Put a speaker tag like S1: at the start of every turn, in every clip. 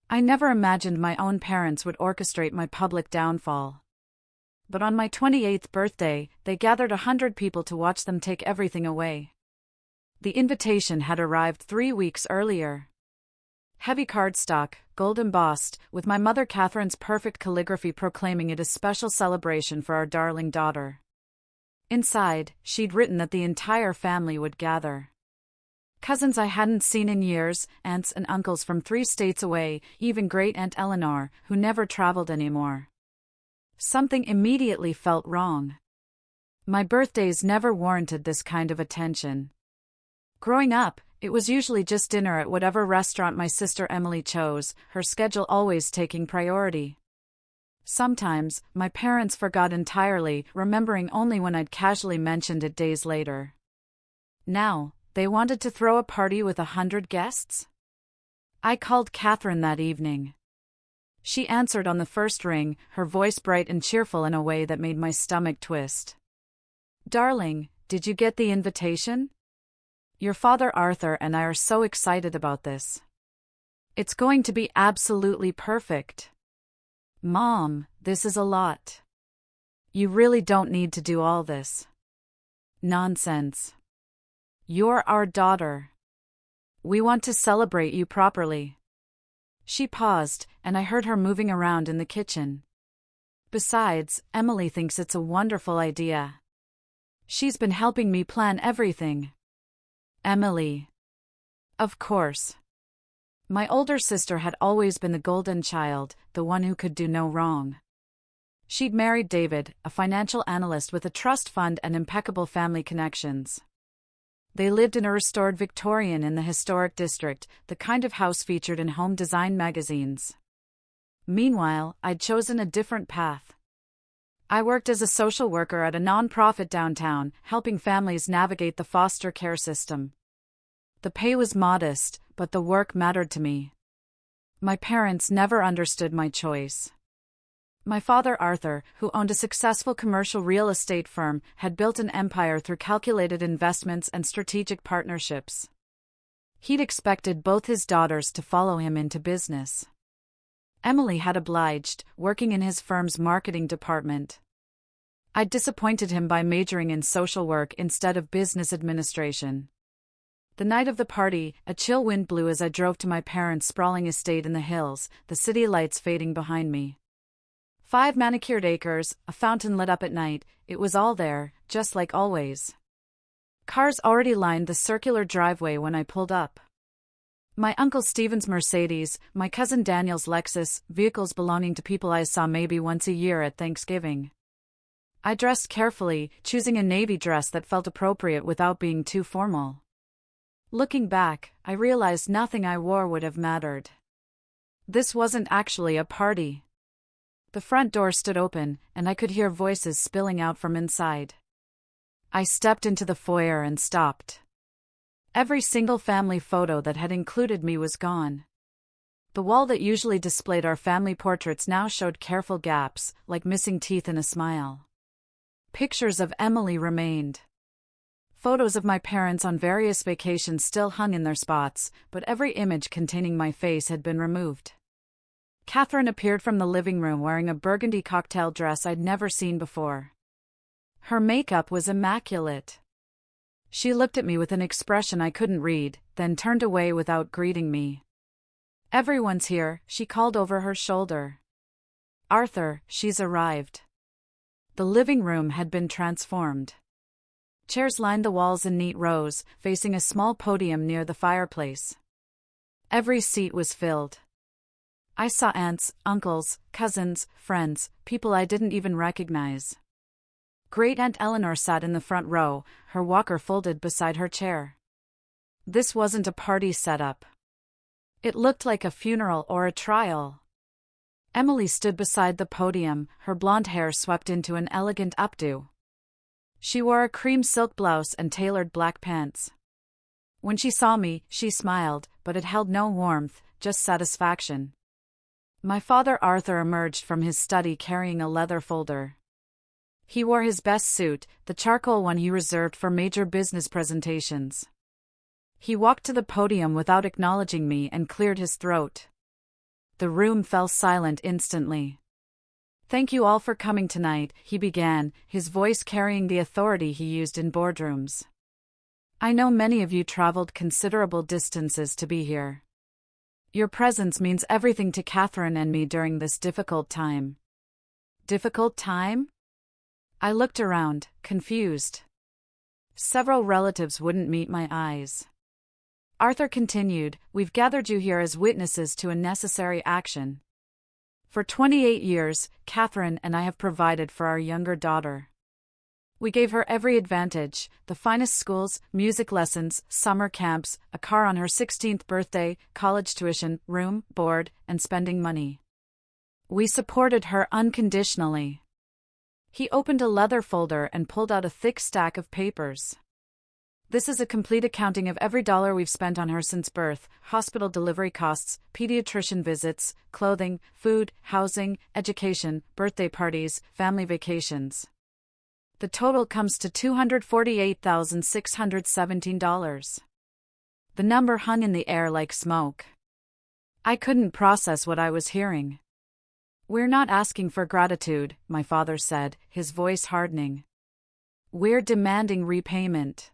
S1: I never imagined my own parents would orchestrate my public downfall. But on my 28th birthday, they gathered 100 people to watch them take everything away. The invitation had arrived 3 weeks earlier. Heavy cardstock, gold embossed, with my mother Catherine's perfect calligraphy proclaiming it a special celebration for our darling daughter. Inside, she'd written that the entire family would gather. Cousins I hadn't seen in years, aunts and uncles from 3 states away, even great-aunt Eleanor, who never traveled anymore. Something immediately felt wrong. My birthdays never warranted this kind of attention. Growing up, it was usually just dinner at whatever restaurant my sister Emily chose, her schedule always taking priority. Sometimes, my parents forgot entirely, remembering only when I'd casually mentioned it days later. Now, they wanted to throw a party with 100 guests? I called Catherine that evening. She answered on the first ring, her voice bright and cheerful in a way that made my stomach twist. "Darling, did you get the invitation? Your father Arthur and I are so excited about this. It's going to be absolutely perfect." "Mom, this is a lot. You really don't need to do all this." "Nonsense. You're our daughter. We want to celebrate you properly." She paused, and I heard her moving around in the kitchen. "Besides, Emily thinks it's a wonderful idea. She's been helping me plan everything." Emily. Of course. My older sister had always been the golden child, the one who could do no wrong. She'd married David, a financial analyst with a trust fund and impeccable family connections. They lived in a restored Victorian in the historic district, the kind of house featured in home design magazines. Meanwhile, I'd chosen a different path. I worked as a social worker at a non-profit downtown, helping families navigate the foster care system. The pay was modest, but the work mattered to me. My parents never understood my choice. My father Arthur, who owned a successful commercial real estate firm, had built an empire through calculated investments and strategic partnerships. He'd expected both his daughters to follow him into business. Emily had obliged, working in his firm's marketing department. I'd disappointed him by majoring in social work instead of business administration. The night of the party, a chill wind blew as I drove to my parents' sprawling estate in the hills, the city lights fading behind me. 5 manicured acres, a fountain lit up at night, it was all there, just like always. Cars already lined the circular driveway when I pulled up. My Uncle Stephen's Mercedes, my cousin Daniel's Lexus, vehicles belonging to people I saw maybe once a year at Thanksgiving. I dressed carefully, choosing a navy dress that felt appropriate without being too formal. Looking back, I realized nothing I wore would have mattered. This wasn't actually a party. The front door stood open, and I could hear voices spilling out from inside. I stepped into the foyer and stopped. Every single family photo that had included me was gone. The wall that usually displayed our family portraits now showed careful gaps, like missing teeth in a smile. Pictures of Emily remained. Photos of my parents on various vacations still hung in their spots, but every image containing my face had been removed. Catherine appeared from the living room wearing a burgundy cocktail dress I'd never seen before. Her makeup was immaculate. She looked at me with an expression I couldn't read, then turned away without greeting me. "Everyone's here," she called over her shoulder. "Arthur, she's arrived." The living room had been transformed. Chairs lined the walls in neat rows, facing a small podium near the fireplace. Every seat was filled. I saw aunts, uncles, cousins, friends, people I didn't even recognize. Great-aunt Eleanor sat in the front row, her walker folded beside her chair. This wasn't a party setup. It looked like a funeral or a trial. Emily stood beside the podium, her blonde hair swept into an elegant updo. She wore a cream silk blouse and tailored black pants. When she saw me, she smiled, but it held no warmth, just satisfaction. My father Arthur emerged from his study carrying a leather folder. He wore his best suit, the charcoal one he reserved for major business presentations. He walked to the podium without acknowledging me and cleared his throat. The room fell silent instantly. "Thank you all for coming tonight," he began, his voice carrying the authority he used in boardrooms. "I know many of you traveled considerable distances to be here. Your presence means everything to Catherine and me during this difficult time." Difficult time? I looked around, confused. Several relatives wouldn't meet my eyes. Arthur continued, "We've gathered you here as witnesses to a necessary action. For 28 years, Catherine and I have provided for our younger daughter. We gave her every advantage: the finest schools, music lessons, summer camps, a car on her 16th birthday, college tuition, room, board, and spending money. We supported her unconditionally." He opened a leather folder and pulled out a thick stack of papers. "This is a complete accounting of every dollar we've spent on her since birth: hospital delivery costs, pediatrician visits, clothing, food, housing, education, birthday parties, family vacations. The total comes to $248,617. The number hung in the air like smoke. I couldn't process what I was hearing. "We're not asking for gratitude," my father said, his voice hardening. "We're demanding repayment.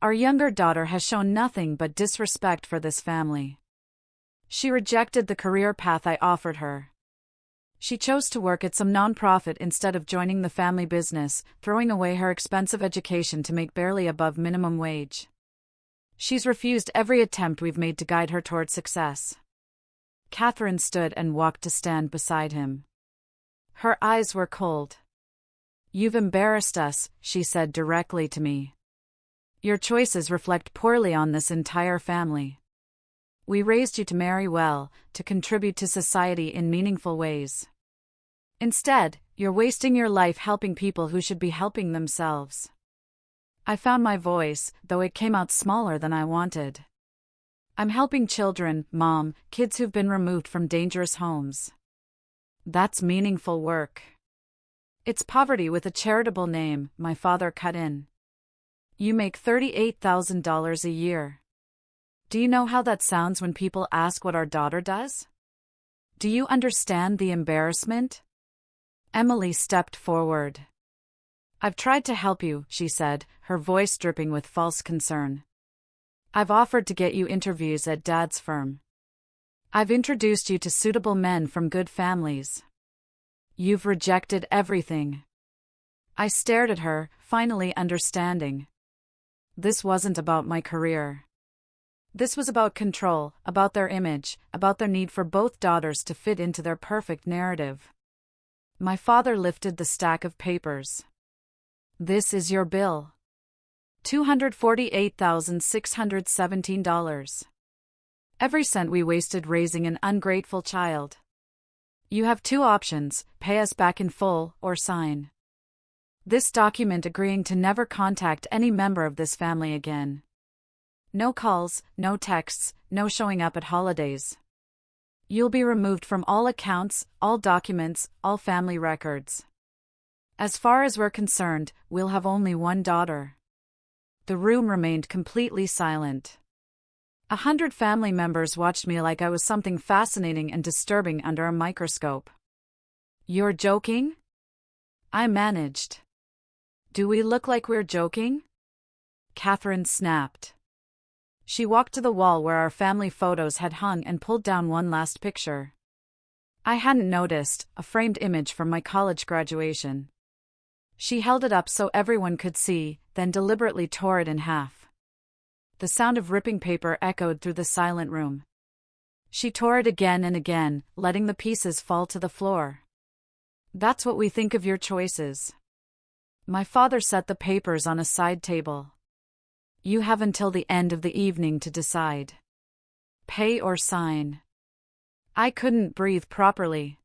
S1: Our younger daughter has shown nothing but disrespect for this family. She rejected the career path I offered her. She chose to work at some nonprofit instead of joining the family business, throwing away her expensive education to make barely above minimum wage. She's refused every attempt we've made to guide her toward success." Catherine stood and walked to stand beside him. Her eyes were cold. "You've embarrassed us," she said directly to me. "Your choices reflect poorly on this entire family. We raised you to marry well, to contribute to society in meaningful ways. Instead, you're wasting your life helping people who should be helping themselves." I found my voice, though it came out smaller than I wanted. "I'm helping children, Mom, kids who've been removed from dangerous homes. That's meaningful work." "It's poverty with a charitable name," my father cut in. "You make $38,000 a year. Do you know how that sounds when people ask what our daughter does? Do you understand the embarrassment?" Emily stepped forward. "I've tried to help you," she said, her voice dripping with false concern. "I've offered to get you interviews at Dad's firm. I've introduced you to suitable men from good families. You've rejected everything." I stared at her, finally understanding. This wasn't about my career. This was about control, about their image, about their need for both daughters to fit into their perfect narrative. My father lifted the stack of papers. "This is your bill. $248,617. Every cent we wasted raising an ungrateful child. You have two options: pay us back in full, or sign this document agreeing to never contact any member of this family again. No calls, no texts, no showing up at holidays. You'll be removed from all accounts, all documents, all family records. As far as we're concerned, we'll have only one daughter." The room remained completely silent. 100 family members watched me like I was something fascinating and disturbing under a microscope. "You're joking?" I managed. "Do we look like we're joking?" Catherine snapped. She walked to the wall where our family photos had hung and pulled down one last picture. I hadn't noticed, a framed image from my college graduation. She held it up so everyone could see, then deliberately tore it in half. The sound of ripping paper echoed through the silent room. She tore it again and again, letting the pieces fall to the floor. "That's what we think of your choices." My father set the papers on a side table. "You have until the end of the evening to decide. Pay or sign." I couldn't breathe properly.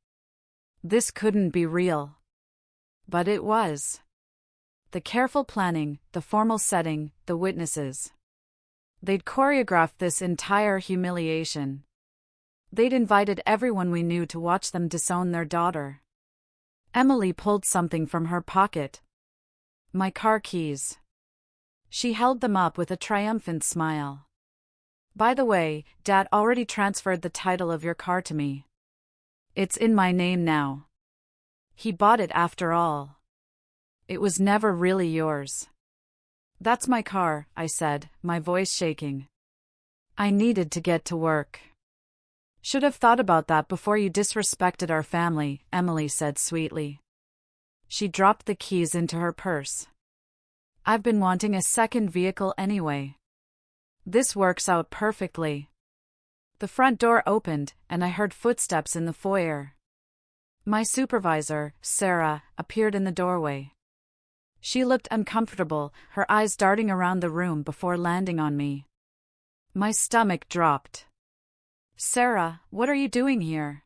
S1: This couldn't be real. But it was. The careful planning, the formal setting, the witnesses. They'd choreographed this entire humiliation. They'd invited everyone we knew to watch them disown their daughter. Emily pulled something from her pocket. My car keys. She held them up with a triumphant smile. By the way, Dad already transferred the title of your car to me. It's in my name now. He bought it after all. It was never really yours. That's my car, I said, my voice shaking. I needed to get to work. Should have thought about that before you disrespected our family, Emily said sweetly. She dropped the keys into her purse. I've been wanting a second vehicle anyway. This works out perfectly. The front door opened, and I heard footsteps in the foyer. My supervisor, Sarah, appeared in the doorway. She looked uncomfortable, her eyes darting around the room before landing on me. My stomach dropped. Sarah, what are you doing here?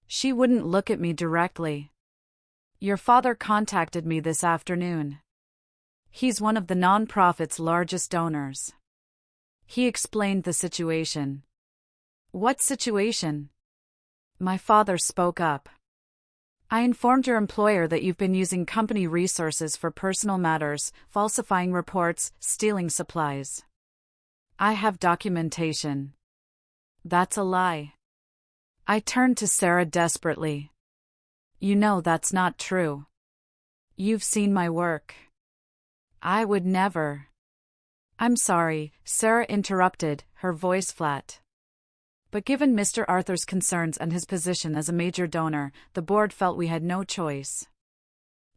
S1: She wouldn't look at me directly. Your father contacted me this afternoon. He's one of the nonprofit's largest donors. He explained the situation. What situation? My father spoke up. I informed your employer that you've been using company resources for personal matters, falsifying reports, stealing supplies. I have documentation. That's a lie. I turned to Sarah desperately. You know that's not true. You've seen my work. I would never. I'm sorry, Sarah interrupted, her voice flat. But given Mr. Arthur's concerns and his position as a major donor, the board felt we had no choice.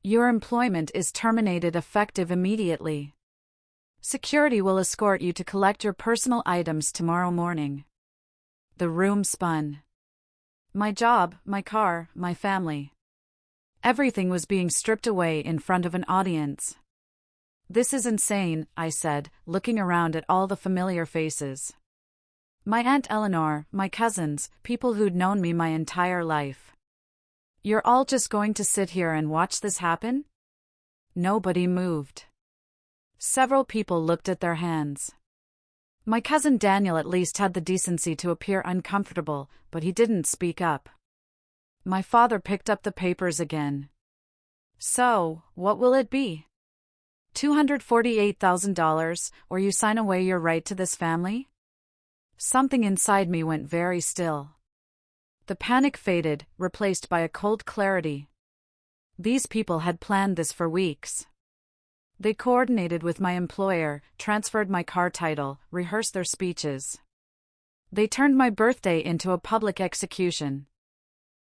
S1: Your employment is terminated effective immediately. Security will escort you to collect your personal items tomorrow morning. The room spun. My job, my car, my family. Everything was being stripped away in front of an audience. This is insane, I said, looking around at all the familiar faces. My Aunt Eleanor, my cousins, people who'd known me my entire life. You're all just going to sit here and watch this happen? Nobody moved. Several people looked at their hands. My cousin Daniel at least had the decency to appear uncomfortable, but he didn't speak up. My father picked up the papers again. So, what will it be? $248,000, or you sign away your right to this family? Something inside me went very still. The panic faded, replaced by a cold clarity. These people had planned this for weeks. They coordinated with my employer, transferred my car title, rehearsed their speeches. They turned my birthday into a public execution.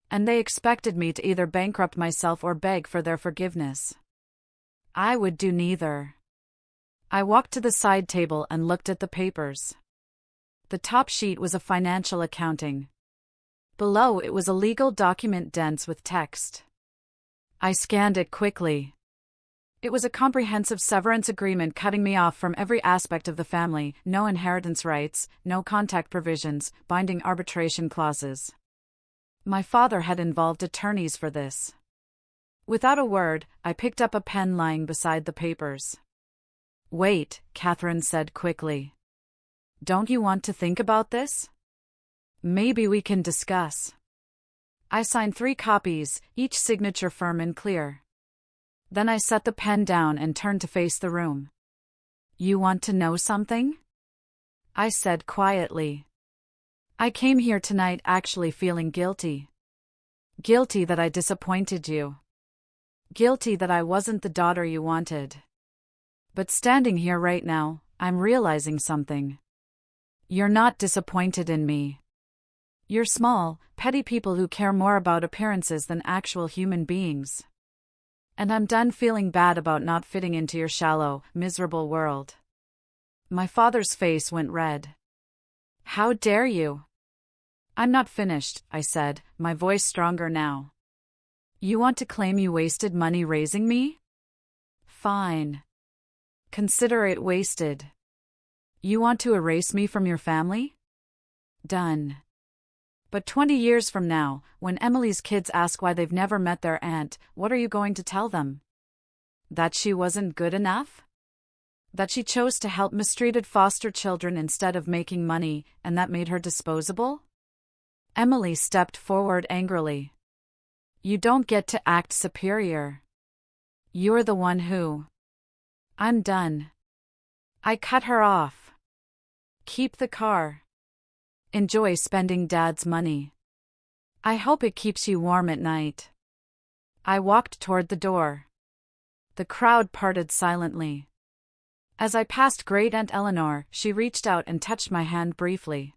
S1: And they expected me to either bankrupt myself or beg for their forgiveness. I would do neither. I walked to the side table and looked at the papers. The top sheet was a financial accounting. Below it was a legal document dense with text. I scanned it quickly. It was a comprehensive severance agreement cutting me off from every aspect of the family, no inheritance rights, no contact provisions, binding arbitration clauses. My father had involved attorneys for this. Without a word, I picked up a pen lying beside the papers. Wait, Catherine said quickly. Don't you want to think about this? Maybe we can discuss. I signed 3 copies, each signature firm and clear. Then I set the pen down and turned to face the room. You want to know something? I said quietly. I came here tonight actually feeling guilty. Guilty that I disappointed you. Guilty that I wasn't the daughter you wanted. But standing here right now, I'm realizing something. You're not disappointed in me. You're small, petty people who care more about appearances than actual human beings. And I'm done feeling bad about not fitting into your shallow, miserable world. My father's face went red. How dare you? I'm not finished, I said, my voice stronger now. You want to claim you wasted money raising me? Fine. Consider it wasted. You want to erase me from your family? Done. But 20 years from now, when Emily's kids ask why they've never met their aunt, what are you going to tell them? That she wasn't good enough? That she chose to help mistreated foster children instead of making money, and that made her disposable? Emily stepped forward angrily. You don't get to act superior. You're the one who... I'm done. I cut her off. Keep the car. Enjoy spending Dad's money. I hope it keeps you warm at night. I walked toward the door. The crowd parted silently. As I passed Great Aunt Eleanor, she reached out and touched my hand briefly.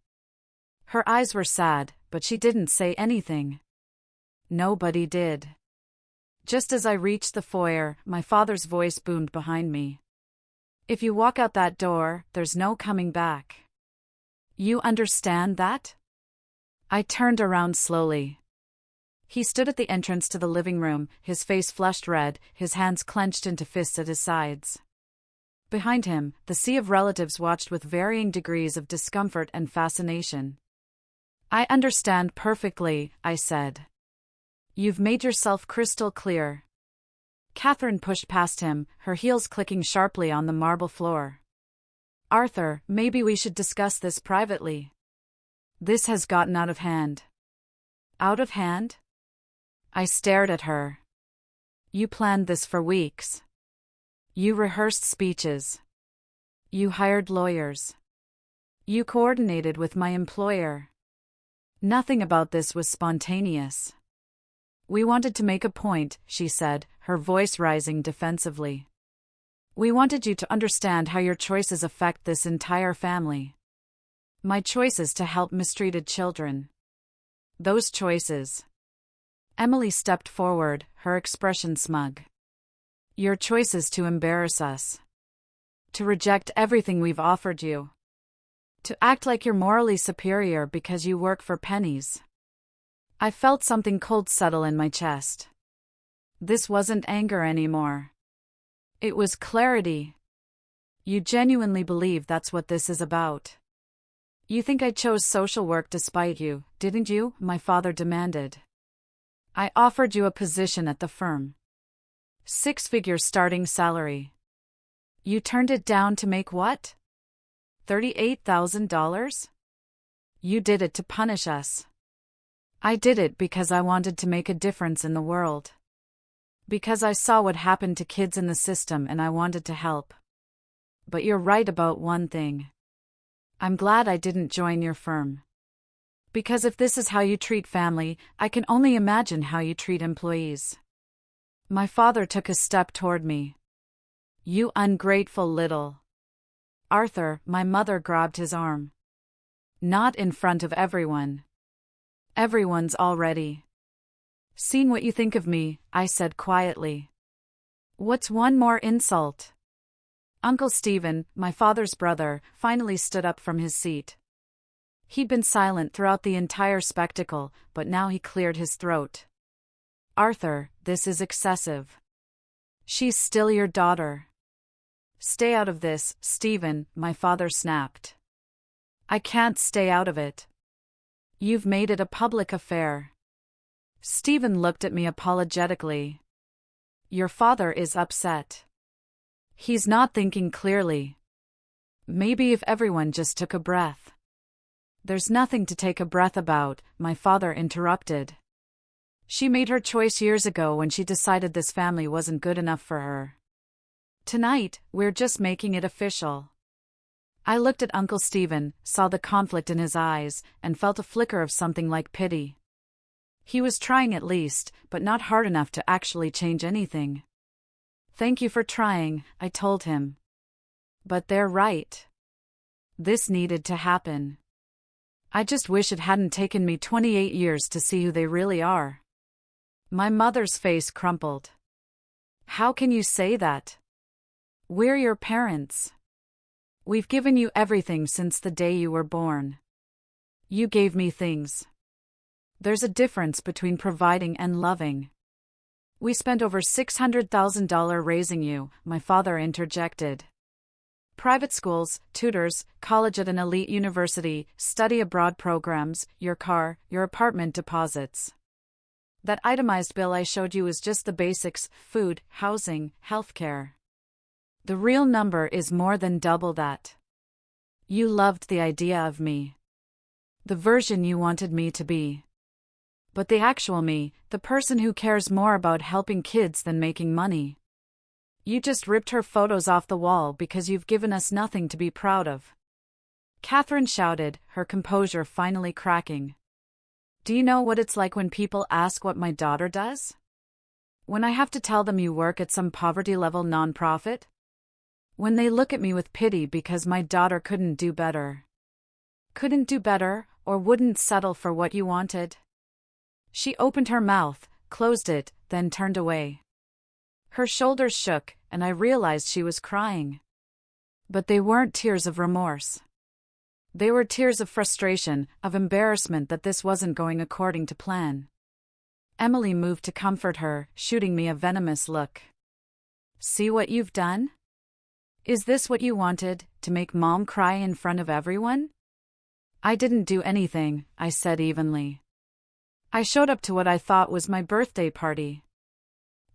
S1: Her eyes were sad, but she didn't say anything. Nobody did. Just as I reached the foyer, my father's voice boomed behind me. If you walk out that door, there's no coming back. You understand that? I turned around slowly. He stood at the entrance to the living room, his face flushed red, his hands clenched into fists at his sides. Behind him, the sea of relatives watched with varying degrees of discomfort and fascination. I understand perfectly, I said. You've made yourself crystal clear. Catherine pushed past him, her heels clicking sharply on the marble floor. Arthur, maybe we should discuss this privately. This has gotten out of hand. Out of hand? I stared at her. You planned this for weeks. You rehearsed speeches. You hired lawyers. You coordinated with my employer. Nothing about this was spontaneous. We wanted to make a point, she said, her voice rising defensively. We wanted you to understand how your choices affect this entire family. My choices to help mistreated children. Those choices. Emily stepped forward, her expression smug. Your choices to embarrass us. To reject everything we've offered you. To act like you're morally superior because you work for pennies. I felt something cold settle in my chest. This wasn't anger anymore. It was clarity. You genuinely believe that's what this is about. You think I chose social work to spite you, didn't you? My father demanded. I offered you a position at the firm. 6-figure starting salary. You turned it down to make what? $38,000? You did it to punish us. I did it because I wanted to make a difference in the world. Because I saw what happened to kids in the system and I wanted to help. But you're right about one thing. I'm glad I didn't join your firm. Because if this is how you treat family, I can only imagine how you treat employees. My father took a step toward me. You ungrateful little. Arthur, my mother grabbed his arm. Not in front of everyone. Everyone's already seen what you think of me, I said quietly. What's one more insult? Uncle Stephen, my father's brother, finally stood up from his seat. He'd been silent throughout the entire spectacle, but now he cleared his throat. Arthur, this is excessive. She's still your daughter. Stay out of this, Stephen, my father snapped. I can't stay out of it. You've made it a public affair. Stephen looked at me apologetically. Your father is upset. He's not thinking clearly. Maybe if everyone just took a breath. There's nothing to take a breath about, my father interrupted. She made her choice years ago when she decided this family wasn't good enough for her. Tonight, we're just making it official. I looked at Uncle Stephen, saw the conflict in his eyes, and felt a flicker of something like pity. He was trying at least, but not hard enough to actually change anything. Thank you for trying, I told him. But they're right. This needed to happen. I just wish it hadn't taken me 28 years to see who they really are. My mother's face crumpled. How can you say that? We're your parents. We've given you everything since the day you were born. You gave me things. There's a difference between providing and loving. We spent over $600,000 raising you, my father interjected. Private schools, tutors, college at an elite university, study abroad programs, your car, your apartment deposits. That itemized bill I showed you is just the basics: food, housing, healthcare. The real number is more than double that. You loved the idea of me. The version you wanted me to be. But the actual me, the person who cares more about helping kids than making money. You just ripped her photos off the wall because you've given us nothing to be proud of. Catherine shouted, her composure finally cracking. Do you know what it's like when people ask what my daughter does? When I have to tell them you work at some poverty-level nonprofit? When they look at me with pity because my daughter couldn't do better. Couldn't do better, or wouldn't settle for what you wanted? She opened her mouth, closed it, then turned away. Her shoulders shook, and I realized she was crying. But they weren't tears of remorse. They were tears of frustration, of embarrassment that this wasn't going according to plan. Emily moved to comfort her, shooting me a venomous look. See what you've done? Is this what you wanted, to make Mom cry in front of everyone? I didn't do anything, I said evenly. I showed up to what I thought was my birthday party.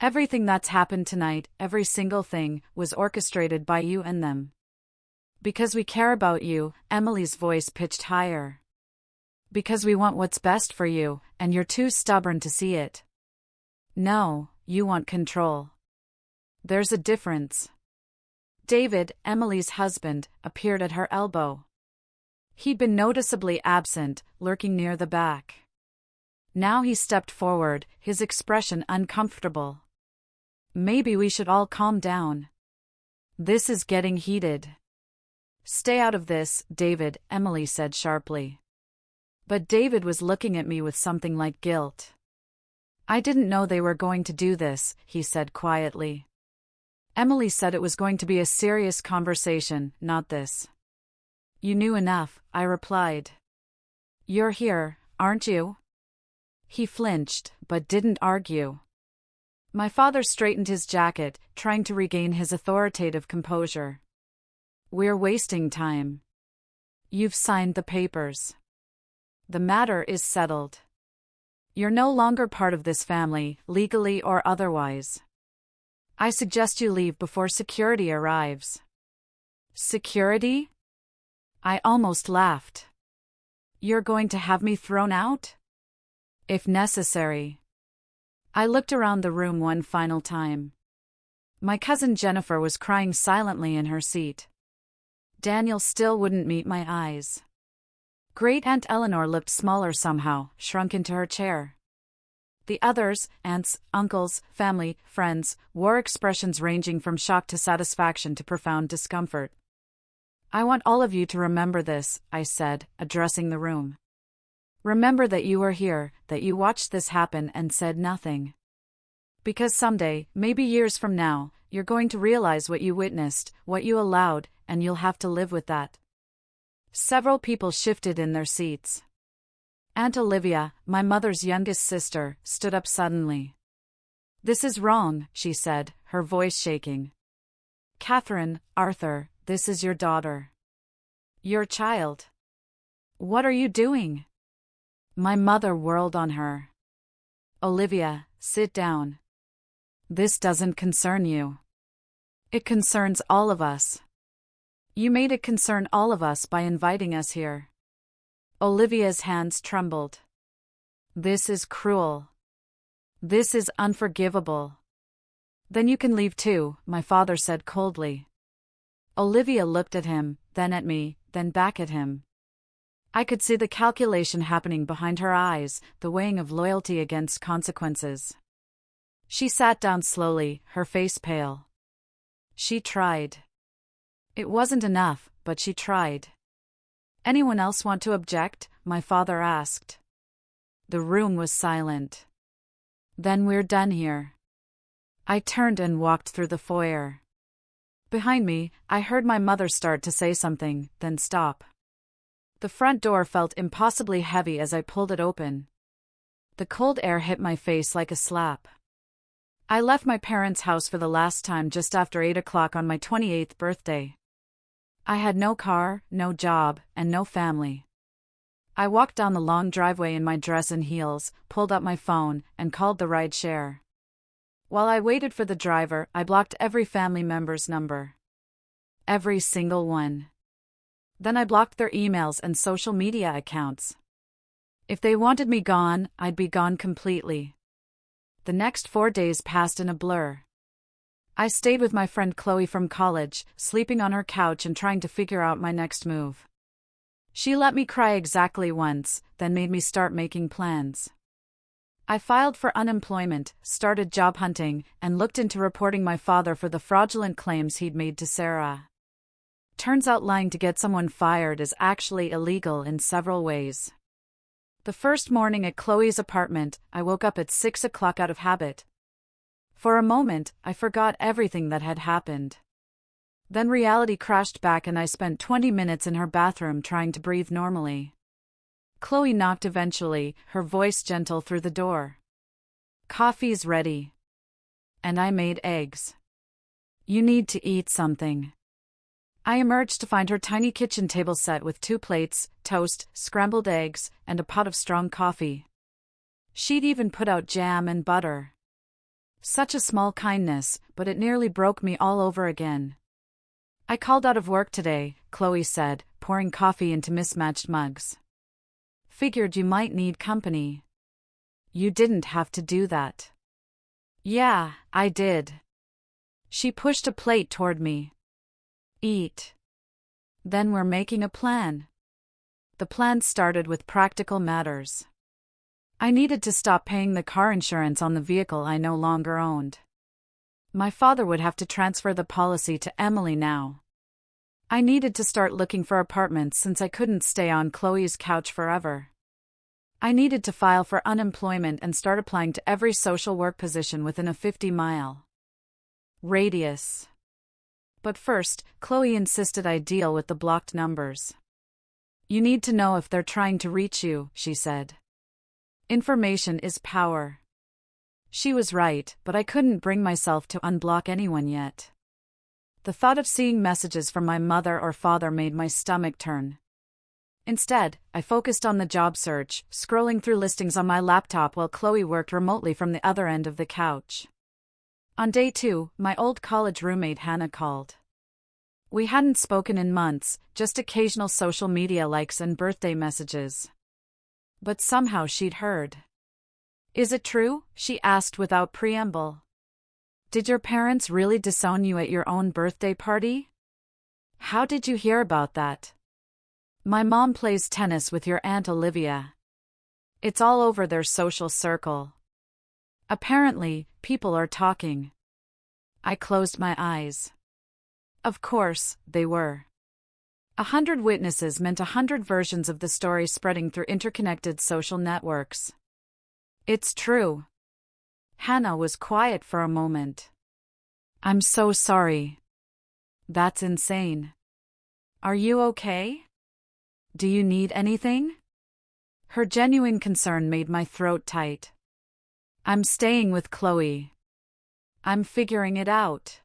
S1: Everything that's happened tonight, every single thing, was orchestrated by you and them. Because we care about you, Emily's voice pitched higher. Because we want what's best for you, and you're too stubborn to see it. No, you want control. There's a difference. David, Emily's husband, appeared at her elbow. He'd been noticeably absent, lurking near the back. Now he stepped forward, his expression uncomfortable. Maybe we should all calm down. This is getting heated. Stay out of this, David, Emily said sharply. But David was looking at me with something like guilt. I didn't know they were going to do this, he said quietly. Emily said it was going to be a serious conversation, not this. You knew enough, I replied. You're here, aren't you? He flinched, but didn't argue. My father straightened his jacket, trying to regain his authoritative composure. We're wasting time. You've signed the papers. The matter is settled. You're no longer part of this family, legally or otherwise. I suggest you leave before security arrives. Security? I almost laughed. You're going to have me thrown out? If necessary. I looked around the room one final time. My cousin Jennifer was crying silently in her seat. Daniel still wouldn't meet my eyes. Great-aunt Eleanor looked smaller somehow, shrunk into her chair. The others, aunts, uncles, family, friends, wore expressions ranging from shock to satisfaction to profound discomfort. I want all of you to remember this, I said, addressing the room. Remember that you were here, that you watched this happen and said nothing. Because someday, maybe years from now, you're going to realize what you witnessed, what you allowed, and you'll have to live with that. Several people shifted in their seats. Aunt Olivia, my mother's youngest sister, stood up suddenly. This is wrong, she said, her voice shaking. Catherine, Arthur, this is your daughter. Your child. What are you doing? My mother whirled on her. Olivia, sit down. This doesn't concern you. It concerns all of us. You made it concern all of us by inviting us here. Olivia's hands trembled. This is cruel. This is unforgivable. Then you can leave too, my father said coldly. Olivia looked at him, then at me, then back at him. I could see the calculation happening behind her eyes, the weighing of loyalty against consequences. She sat down slowly, her face pale. She tried. It wasn't enough, but she tried. Anyone else want to object? My father asked. The room was silent. Then we're done here. I turned and walked through the foyer. Behind me, I heard my mother start to say something, then stop. The front door felt impossibly heavy as I pulled it open. The cold air hit my face like a slap. I left my parents' house for the last time just after 8 o'clock on my 28th birthday. I had no car, no job, and no family. I walked down the long driveway in my dress and heels, pulled up my phone, and called the ride-share. While I waited for the driver, I blocked every family member's number. Every single one. Then I blocked their emails and social media accounts. If they wanted me gone, I'd be gone completely. The next 4 days passed in a blur. I stayed with my friend Chloe from college, sleeping on her couch and trying to figure out my next move. She let me cry exactly once, then made me start making plans. I filed for unemployment, started job hunting, and looked into reporting my father for the fraudulent claims he'd made to Sarah. Turns out lying to get someone fired is actually illegal in several ways. The first morning at Chloe's apartment, I woke up at 6 o'clock out of habit. For a moment, I forgot everything that had happened. Then reality crashed back and I spent 20 minutes in her bathroom trying to breathe normally. Chloe knocked eventually, her voice gentle through the door. "Coffee's ready." And I made eggs. "You need to eat something." I emerged to find her tiny kitchen table set with 2 plates, toast, scrambled eggs, and a pot of strong coffee. She'd even put out jam and butter. Such a small kindness, but it nearly broke me all over again. "I called out of work today," Chloe said, pouring coffee into mismatched mugs. "Figured you might need company." "You didn't have to do that." "Yeah, I did." She pushed a plate toward me. "Eat." "Then we're making a plan." The plan started with practical matters. I needed to stop paying the car insurance on the vehicle I no longer owned. My father would have to transfer the policy to Emily now. I needed to start looking for apartments since I couldn't stay on Chloe's couch forever. I needed to file for unemployment and start applying to every social work position within a 50-mile radius. But first, Chloe insisted I deal with the blocked numbers. "You need to know if they're trying to reach you," she said. "Information is power." She was right, but I couldn't bring myself to unblock anyone yet. The thought of seeing messages from my mother or father made my stomach turn. Instead, I focused on the job search, scrolling through listings on my laptop while Chloe worked remotely from the other end of the couch. On day 2, my old college roommate Hannah called. We hadn't spoken in months, just occasional social media likes and birthday messages. But somehow she'd heard. "Is it true?" she asked without preamble. "Did your parents really disown you at your own birthday party? How did you hear about that?" "My mom plays tennis with your Aunt Olivia. It's all over their social circle. Apparently, people are talking." I closed my eyes. Of course, they were. 100 witnesses meant 100 versions of the story spreading through interconnected social networks. "It's true." Hannah was quiet for a moment. "I'm so sorry." "That's insane. Are you okay? Do you need anything?" Her genuine concern made my throat tight. "I'm staying with Chloe. I'm figuring it out.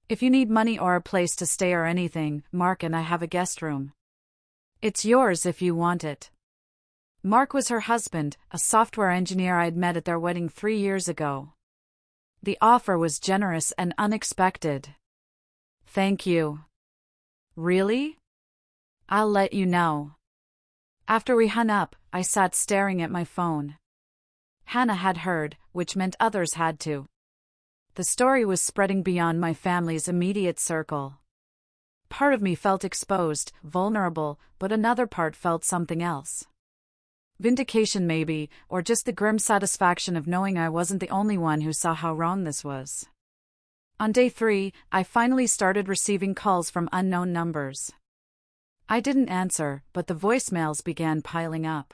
S1: If you need money or a place to stay or anything, Mark and I have a guest room. It's yours if you want it." Mark was her husband, a software engineer I'd met at their wedding 3 years ago. The offer was generous and unexpected. "Thank you." "Really?" "I'll let you know." After we hung up, I sat staring at my phone. Hannah had heard, which meant others had too. The story was spreading beyond my family's immediate circle. Part of me felt exposed, vulnerable, but another part felt something else. Vindication maybe, or just the grim satisfaction of knowing I wasn't the only one who saw how wrong this was. On day 3, I finally started receiving calls from unknown numbers. I didn't answer, but the voicemails began piling up.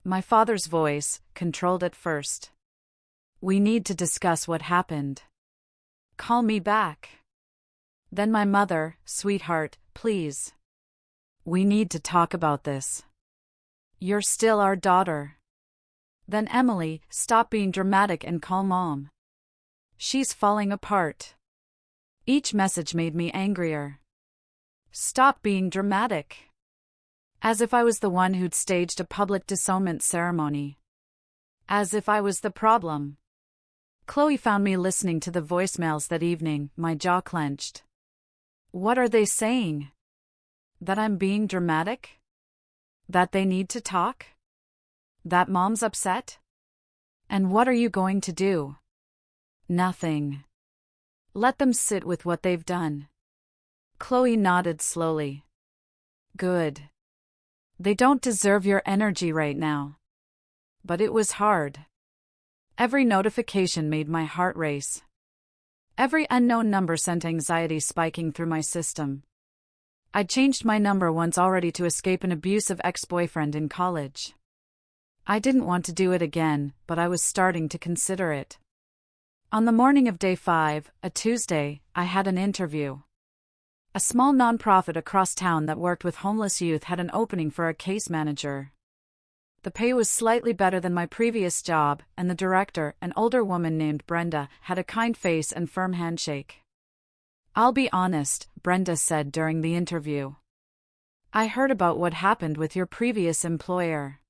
S1: My father's voice, controlled at first. "We need to discuss what happened. Call me back." Then my mother, "Sweetheart, please. We need to talk about this. You're still our daughter." Then Emily, "Stop being dramatic and call Mom. She's falling apart." Each message made me angrier. Stop being dramatic. As if I was the one who'd staged a public disownment ceremony. As if I was the problem. Chloe found me listening to the voicemails that evening, my jaw clenched. What are they saying? That I'm being dramatic? That they need to talk? That Mom's upset? And what are you going to do? Nothing. Let them sit with what they've done. Chloe nodded slowly. Good. They don't deserve your energy right now. But it was hard. Every notification made my heart race. Every unknown number sent anxiety spiking through my system. I'd changed my number once already to escape an abusive ex-boyfriend in college. I didn't want to do it again, but I was starting to consider it. On the morning of day 5, a Tuesday, I had an interview. A small nonprofit across town that worked with homeless youth had an opening for a case manager. The pay was slightly better than my previous job, and the director, an older woman named Brenda, had a kind face and firm handshake. "I'll be honest," Brenda said during the interview. "I heard about what happened with your previous employer.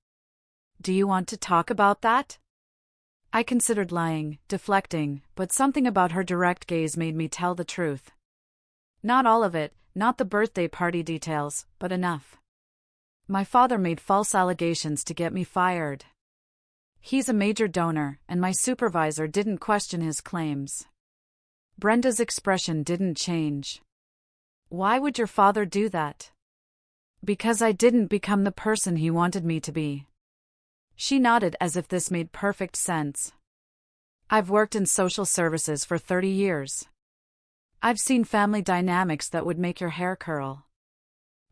S1: Do you want to talk about that?" I considered lying, deflecting, but something about her direct gaze made me tell the truth. Not all of it, not the birthday party details, but enough. My father made false allegations to get me fired. He's a major donor, and my supervisor didn't question his claims. Brenda's expression didn't change. "Why would your father do that?" "Because I didn't become the person he wanted me to be." She nodded as if this made perfect sense. "I've worked in social services for 30 years. I've seen family dynamics that would make your hair curl.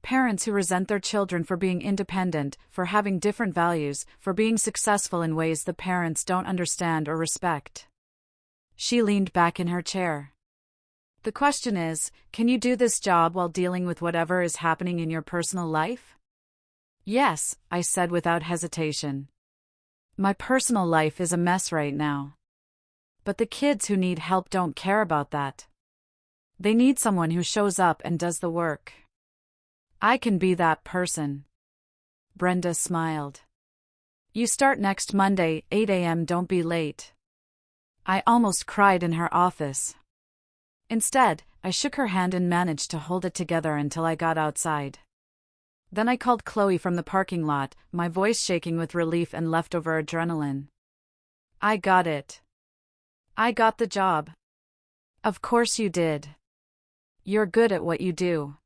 S1: Parents who resent their children for being independent, for having different values, for being successful in ways the parents don't understand or respect." She leaned back in her chair. "The question is, can you do this job while dealing with whatever is happening in your personal life?" "Yes," I said without hesitation. "My personal life is a mess right now. But the kids who need help don't care about that. They need someone who shows up and does the work. I can be that person." Brenda smiled. "You start next Monday, 8 a.m. Don't be late." I almost cried in her office. Instead, I shook her hand and managed to hold it together until I got outside. Then I called Chloe from the parking lot, my voice shaking with relief and leftover adrenaline. "I got it. I got the job." "Of course you did. You're good at what you do."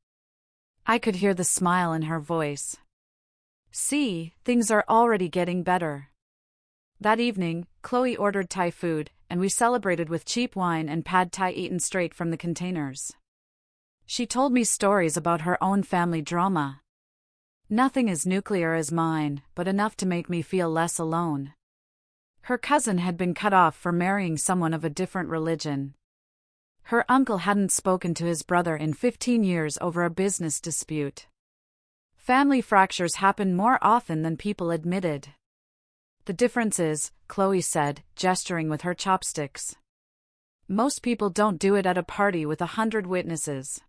S1: I could hear the smile in her voice. "See, things are already getting better." That evening, Chloe ordered Thai food, and we celebrated with cheap wine and pad Thai eaten straight from the containers. She told me stories about her own family drama. Nothing as nuclear as mine, but enough to make me feel less alone. Her cousin had been cut off for marrying someone of a different religion. Her uncle hadn't spoken to his brother in 15 years over a business dispute. Family fractures happen more often than people admitted. "The difference is," Chloe said, gesturing with her chopsticks, "most people don't do it at a party with 100 witnesses.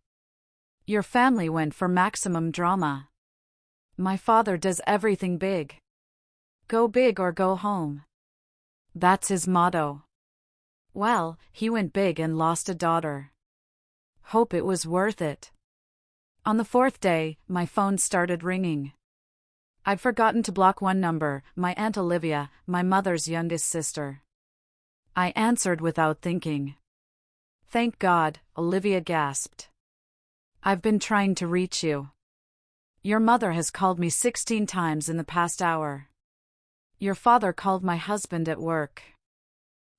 S1: Your family went for maximum drama. My father does everything big. Go big or go home. That's his motto. Well, he went big and lost a daughter. Hope it was worth it." On the 4th day, my phone started ringing. I'd forgotten to block one number, my Aunt Olivia, my mother's youngest sister. I answered without thinking. "Thank God," Olivia gasped. "I've been trying to reach you. Your mother has called me 16 times in the past hour. Your father called my husband at work.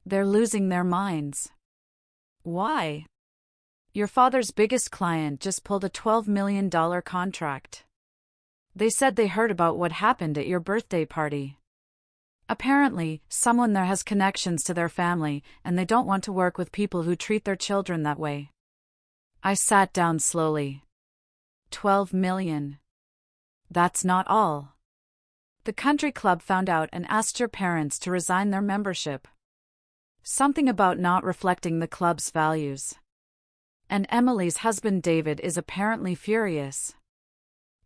S1: They're losing their minds." "Why?" "Your father's biggest client just pulled a $12 million contract. They said they heard about what happened at your birthday party. Apparently, someone there has connections to their family, and they don't want to work with people who treat their children that way." I sat down slowly. 12 million. That's not all. The country club found out and asked your parents to resign their membership. Something about not reflecting the club's values. And Emily's husband David is apparently furious.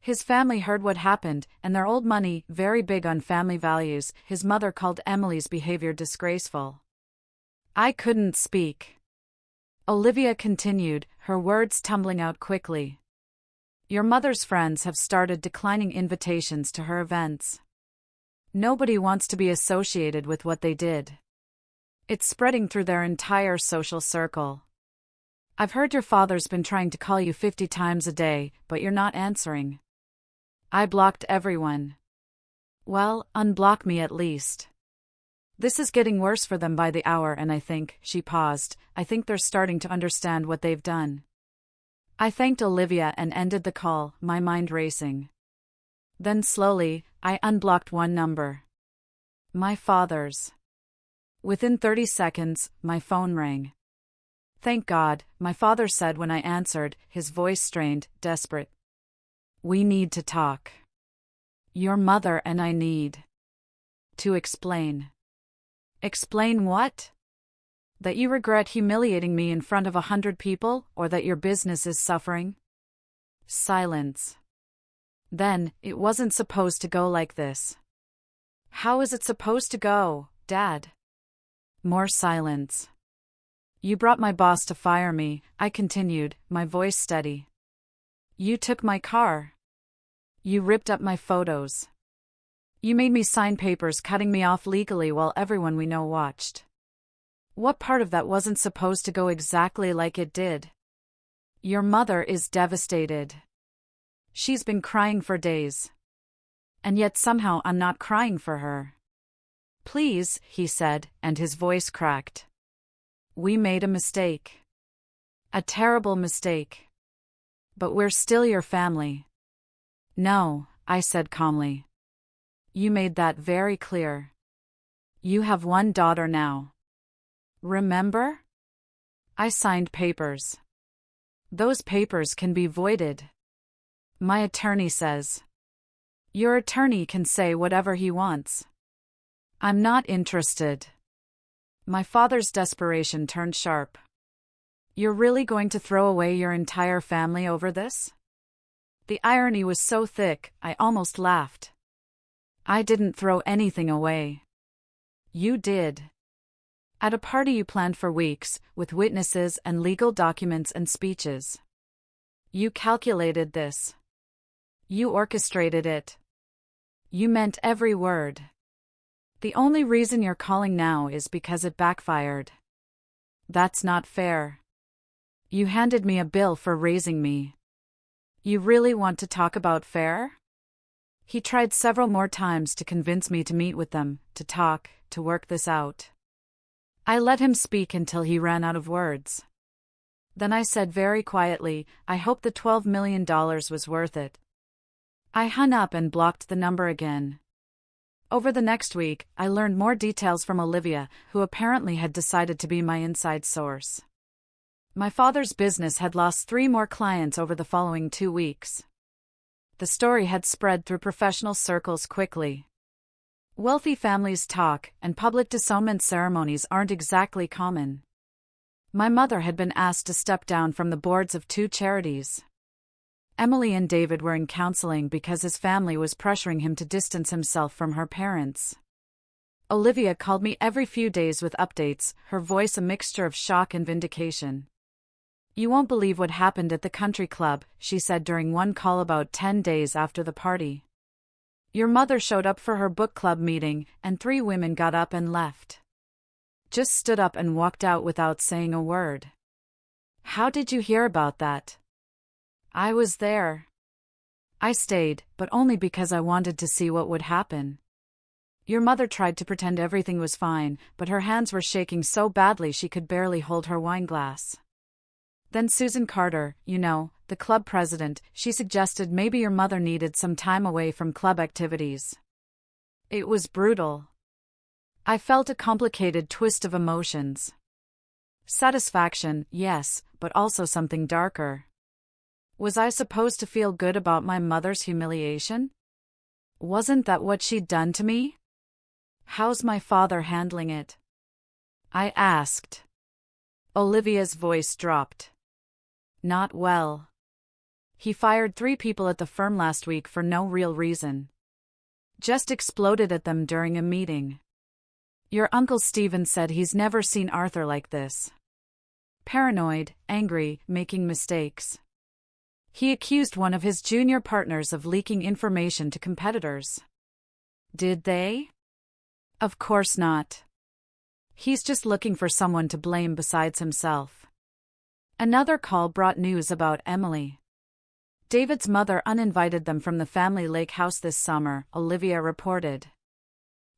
S1: His family heard what happened, and their old money, very big on family values, his mother called Emily's behavior disgraceful. I couldn't speak. Olivia continued, her words tumbling out quickly. Your mother's friends have started declining invitations to her events. Nobody wants to be associated with what they did. It's spreading through their entire social circle. I've heard your father's been trying to call you 50 times a day, but you're not answering. I blocked everyone. Well, unblock me at least. This is getting worse for them by the hour, and I think, she paused, I think they're starting to understand what they've done. I thanked Olivia and ended the call, my mind racing. Then slowly, I unblocked one number. My father's. Within 30 seconds, my phone rang. Thank God, my father said when I answered, his voice strained, desperate. We need to talk. Your mother and I need to explain. Explain what? That you regret humiliating me in front of 100 people, or that your business is suffering? Silence. Then, it wasn't supposed to go like this. How is it supposed to go, Dad? More silence. You brought my boss to fire me, I continued, my voice steady. You took my car. You ripped up my photos. You made me sign papers cutting me off legally while everyone we know watched. What part of that wasn't supposed to go exactly like it did? Your mother is devastated. She's been crying for days. And yet somehow I'm not crying for her. Please, he said, and his voice cracked. We made a mistake. A terrible mistake. But we're still your family. No, I said calmly. You made that very clear. You have one daughter now. Remember? I signed papers. Those papers can be voided. My attorney says. Your attorney can say whatever he wants. I'm not interested. My father's desperation turned sharp. You're really going to throw away your entire family over this? The irony was so thick, I almost laughed. I didn't throw anything away. You did. At a party you planned for weeks, with witnesses and legal documents and speeches. You calculated this. You orchestrated it. You meant every word. The only reason you're calling now is because it backfired. That's not fair. You handed me a bill for raising me. You really want to talk about fair? He tried several more times to convince me to meet with them, to talk, to work this out. I let him speak until he ran out of words. Then I said very quietly, I hope the $12 million was worth it. I hung up and blocked the number again. Over the next week, I learned more details from Olivia, who apparently had decided to be my inside source. My father's business had lost 3 more clients over the following 2 weeks. The story had spread through professional circles quickly. Wealthy families talk, and public disownment ceremonies aren't exactly common. My mother had been asked to step down from the boards of 2 charities. Emily and David were in counseling because his family was pressuring him to distance himself from her parents. Olivia called me every few days with updates, her voice a mixture of shock and vindication. You won't believe what happened at the country club, she said during one call about 10 days after the party. Your mother showed up for her book club meeting, and 3 women got up and left. Just stood up and walked out without saying a word. How did you hear about that? I was there. I stayed, but only because I wanted to see what would happen. Your mother tried to pretend everything was fine, but her hands were shaking so badly she could barely hold her wine glass. Then Susan Carter, you know, the club president, she suggested maybe your mother needed some time away from club activities. It was brutal. I felt a complicated twist of emotions. Satisfaction, yes, but also something darker. Was I supposed to feel good about my mother's humiliation? Wasn't that what she'd done to me? How's my father handling it? I asked. Olivia's voice dropped. Not well. He fired 3 people at the firm last week for no real reason. Just exploded at them during a meeting. Your Uncle Stephen said he's never seen Arthur like this. Paranoid, angry, making mistakes. He accused one of his junior partners of leaking information to competitors. Did they? Of course not. He's just looking for someone to blame besides himself. Another call brought news about Emily. David's mother uninvited them from the family lake house this summer, Olivia reported.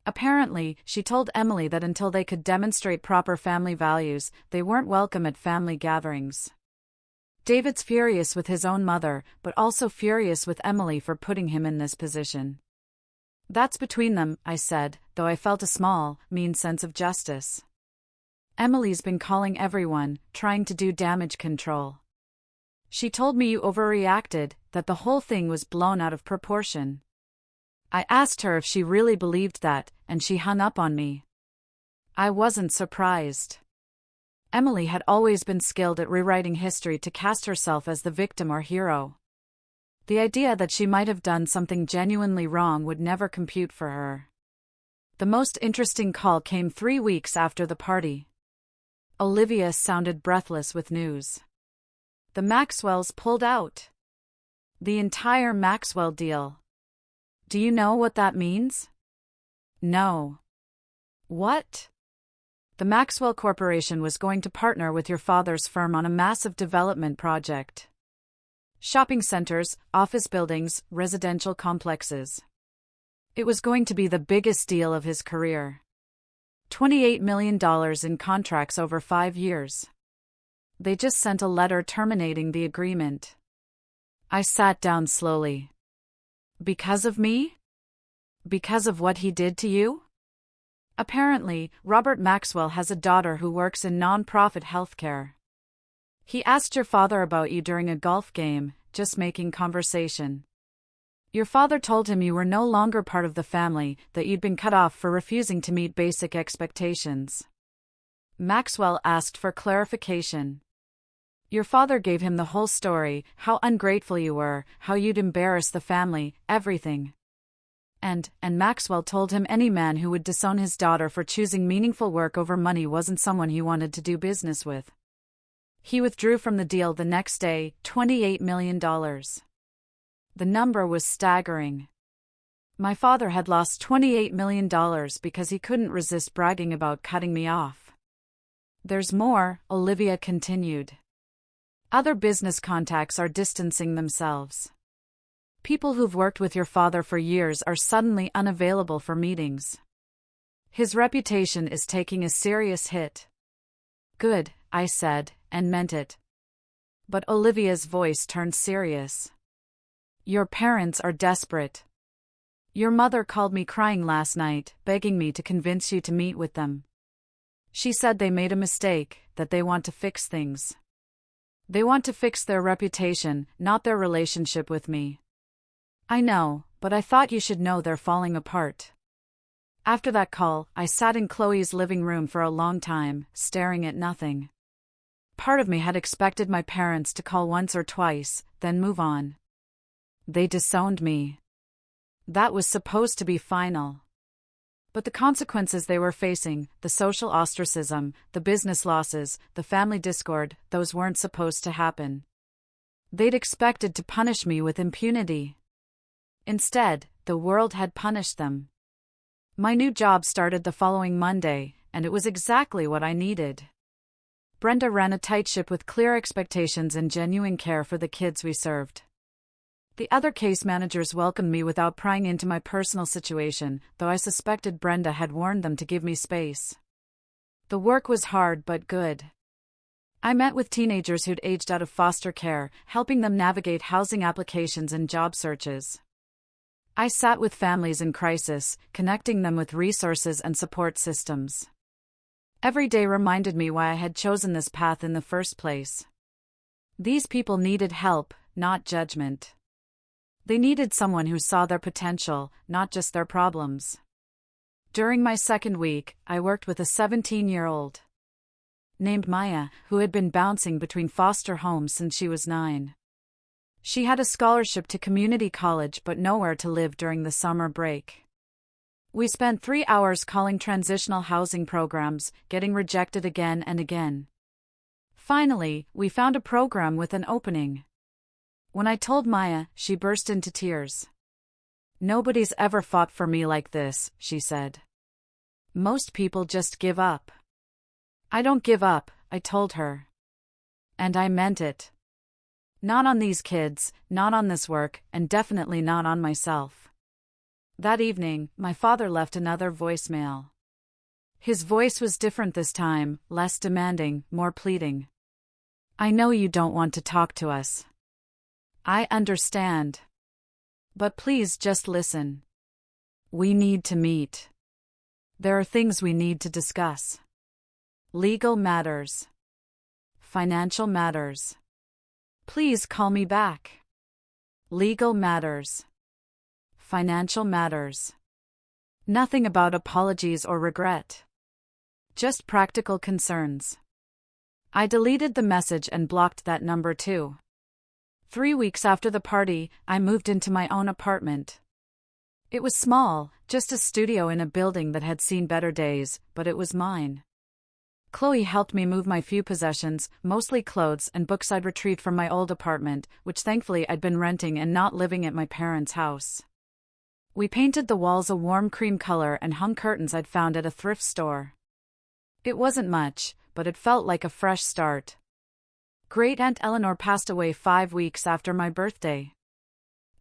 S1: Apparently, she told Emily that until they could demonstrate proper family values, they weren't welcome at family gatherings. David's furious with his own mother, but also furious with Emily for putting him in this position. That's between them, I said, though I felt a small, mean sense of justice. Emily's been calling everyone, trying to do damage control. She told me you overreacted, that the whole thing was blown out of proportion. I asked her if she really believed that, and she hung up on me. I wasn't surprised. Emily had always been skilled at rewriting history to cast herself as the victim or hero. The idea that she might have done something genuinely wrong would never compute for her. The most interesting call came 3 weeks after the party. Olivia sounded breathless with news. The Maxwells pulled out. The entire Maxwell deal. Do you know what that means? No. What? The Maxwell Corporation was going to partner with your father's firm on a massive development project. Shopping centers, office buildings, residential complexes. It was going to be the biggest deal of his career. $28 million in contracts over 5 years. They just sent a letter terminating the agreement. I sat down slowly. Because of me? Because of what he did to you? Apparently, Robert Maxwell has a daughter who works in non-profit healthcare. He asked your father about you during a golf game, just making conversation. Your father told him you were no longer part of the family, that you'd been cut off for refusing to meet basic expectations. Maxwell asked for clarification. Your father gave him the whole story, how ungrateful you were, how you'd embarrass the family, everything. And Maxwell told him any man who would disown his daughter for choosing meaningful work over money wasn't someone he wanted to do business with. He withdrew from the deal the next day, $28 million. The number was staggering. My father had lost $28 million because he couldn't resist bragging about cutting me off. There's more, Olivia continued. Other business contacts are distancing themselves. People who've worked with your father for years are suddenly unavailable for meetings. His reputation is taking a serious hit. Good, I said, and meant it. But Olivia's voice turned serious. Your parents are desperate. Your mother called me crying last night, begging me to convince you to meet with them. She said they made a mistake, that they want to fix things. They want to fix their reputation, not their relationship with me. I know, but I thought you should know they're falling apart. After that call, I sat in Chloe's living room for a long time, staring at nothing. Part of me had expected my parents to call once or twice, then move on. They disowned me. That was supposed to be final. But the consequences they were facing, the social ostracism, the business losses, the family discord, those weren't supposed to happen. They'd expected to punish me with impunity. Instead, the world had punished them. My new job started the following Monday, and it was exactly what I needed. Brenda ran a tight ship with clear expectations and genuine care for the kids we served. The other case managers welcomed me without prying into my personal situation, though I suspected Brenda had warned them to give me space. The work was hard but good. I met with teenagers who'd aged out of foster care, helping them navigate housing applications and job searches. I sat with families in crisis, connecting them with resources and support systems. Every day reminded me why I had chosen this path in the first place. These people needed help, not judgment. They needed someone who saw their potential, not just their problems. During my second week, I worked with a 17-year-old named Maya, who had been bouncing between foster homes since she was 9. She had a scholarship to community college but nowhere to live during the summer break. We spent 3 hours calling transitional housing programs, getting rejected again and again. Finally, we found a program with an opening. When I told Maya, she burst into tears. Nobody's ever fought for me like this, she said. Most people just give up. I don't give up, I told her. And I meant it. Not on these kids, not on this work, and definitely not on myself. That evening, my father left another voicemail. His voice was different this time, less demanding, more pleading. I know you don't want to talk to us. I understand. But please just listen. We need to meet. There are things we need to discuss. Legal matters. Financial matters. Please call me back. Legal matters. Financial matters. Nothing about apologies or regret. Just practical concerns. I deleted the message and blocked that number too. 3 weeks after the party, I moved into my own apartment. It was small, just a studio in a building that had seen better days, but it was mine. Chloe helped me move my few possessions, mostly clothes and books I'd retrieved from my old apartment, which thankfully I'd been renting and not living at my parents' house. We painted the walls a warm cream color and hung curtains I'd found at a thrift store. It wasn't much, but it felt like a fresh start. Great-aunt Eleanor passed away 5 weeks after my birthday.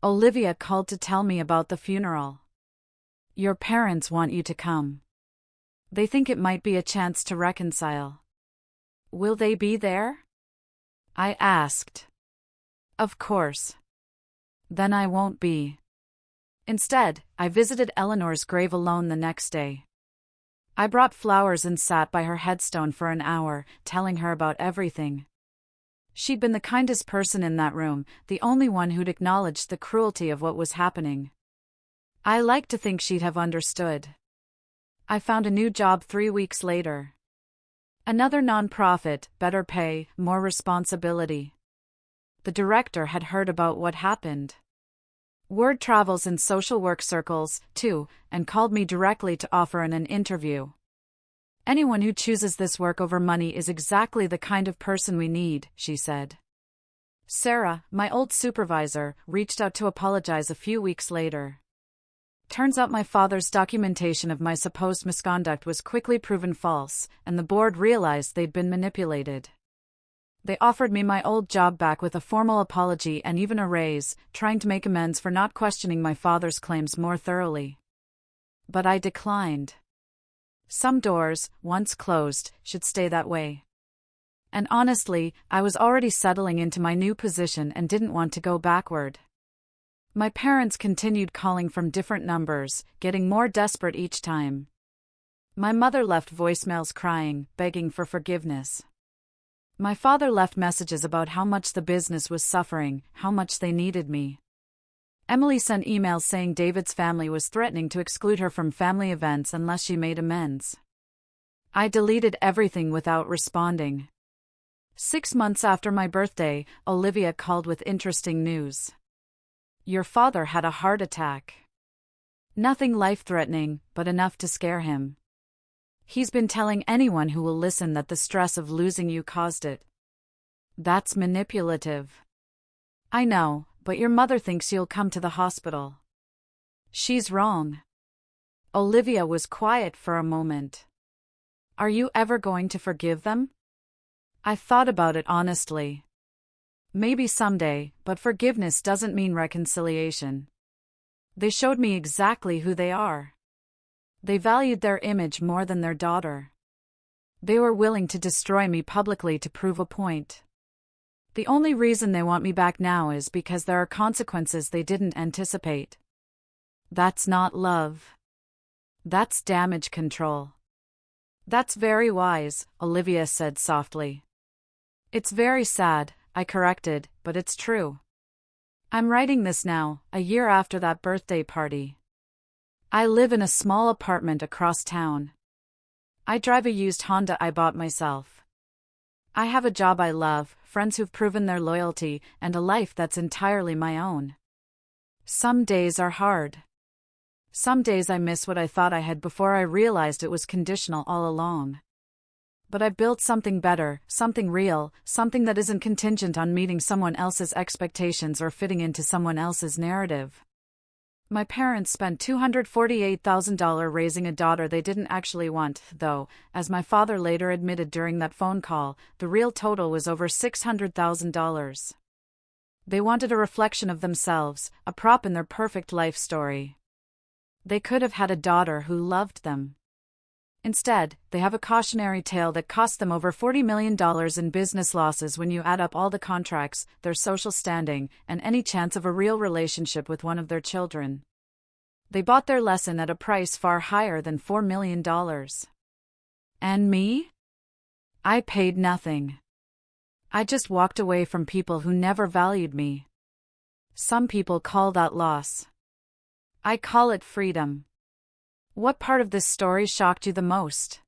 S1: Olivia called to tell me about the funeral. Your parents want you to come. They think it might be a chance to reconcile. Will they be there? I asked. Of course. Then I won't be. Instead, I visited Eleanor's grave alone the next day. I brought flowers and sat by her headstone for an hour, telling her about everything. She'd been the kindest person in that room, the only one who'd acknowledged the cruelty of what was happening. I like to think she'd have understood. I found a new job 3 weeks later. Another nonprofit, better pay, more responsibility. The director had heard about what happened. Word travels in social work circles, too, and called me directly to offer an interview. Anyone who chooses this work over money is exactly the kind of person we need, she said. Sarah, my old supervisor, reached out to apologize a few weeks later. Turns out my father's documentation of my supposed misconduct was quickly proven false, and the board realized they'd been manipulated. They offered me my old job back with a formal apology and even a raise, trying to make amends for not questioning my father's claims more thoroughly. But I declined. Some doors, once closed, should stay that way. And honestly, I was already settling into my new position and didn't want to go backward. My parents continued calling from different numbers, getting more desperate each time. My mother left voicemails crying, begging for forgiveness. My father left messages about how much the business was suffering, how much they needed me. Emily sent emails saying David's family was threatening to exclude her from family events unless she made amends. I deleted everything without responding. 6 months after my birthday, Olivia called with interesting news. Your father had a heart attack. Nothing life-threatening, but enough to scare him. He's been telling anyone who will listen that the stress of losing you caused it. That's manipulative. I know, but your mother thinks you'll come to the hospital. She's wrong. Olivia was quiet for a moment. Are you ever going to forgive them? I thought about it honestly. Maybe someday, but forgiveness doesn't mean reconciliation. They showed me exactly who they are. They valued their image more than their daughter. They were willing to destroy me publicly to prove a point. The only reason they want me back now is because there are consequences they didn't anticipate. That's not love. That's damage control. That's very wise, Olivia said softly. It's very sad, I corrected, but it's true. I'm writing this now, a year after that birthday party. I live in a small apartment across town. I drive a used Honda I bought myself. I have a job I love, friends who've proven their loyalty, and a life that's entirely my own. Some days are hard. Some days I miss what I thought I had before I realized it was conditional all along. But I've built something better, something real, something that isn't contingent on meeting someone else's expectations or fitting into someone else's narrative. My parents spent $248,000 raising a daughter they didn't actually want, though, as my father later admitted during that phone call, the real total was over $600,000. They wanted a reflection of themselves, a prop in their perfect life story. They could have had a daughter who loved them. Instead, they have a cautionary tale that cost them over $40 million in business losses when you add up all the contracts, their social standing, and any chance of a real relationship with one of their children. They bought their lesson at a price far higher than $4 million. And me? I paid nothing. I just walked away from people who never valued me. Some people call that loss. I call it freedom. What part of this story shocked you the most?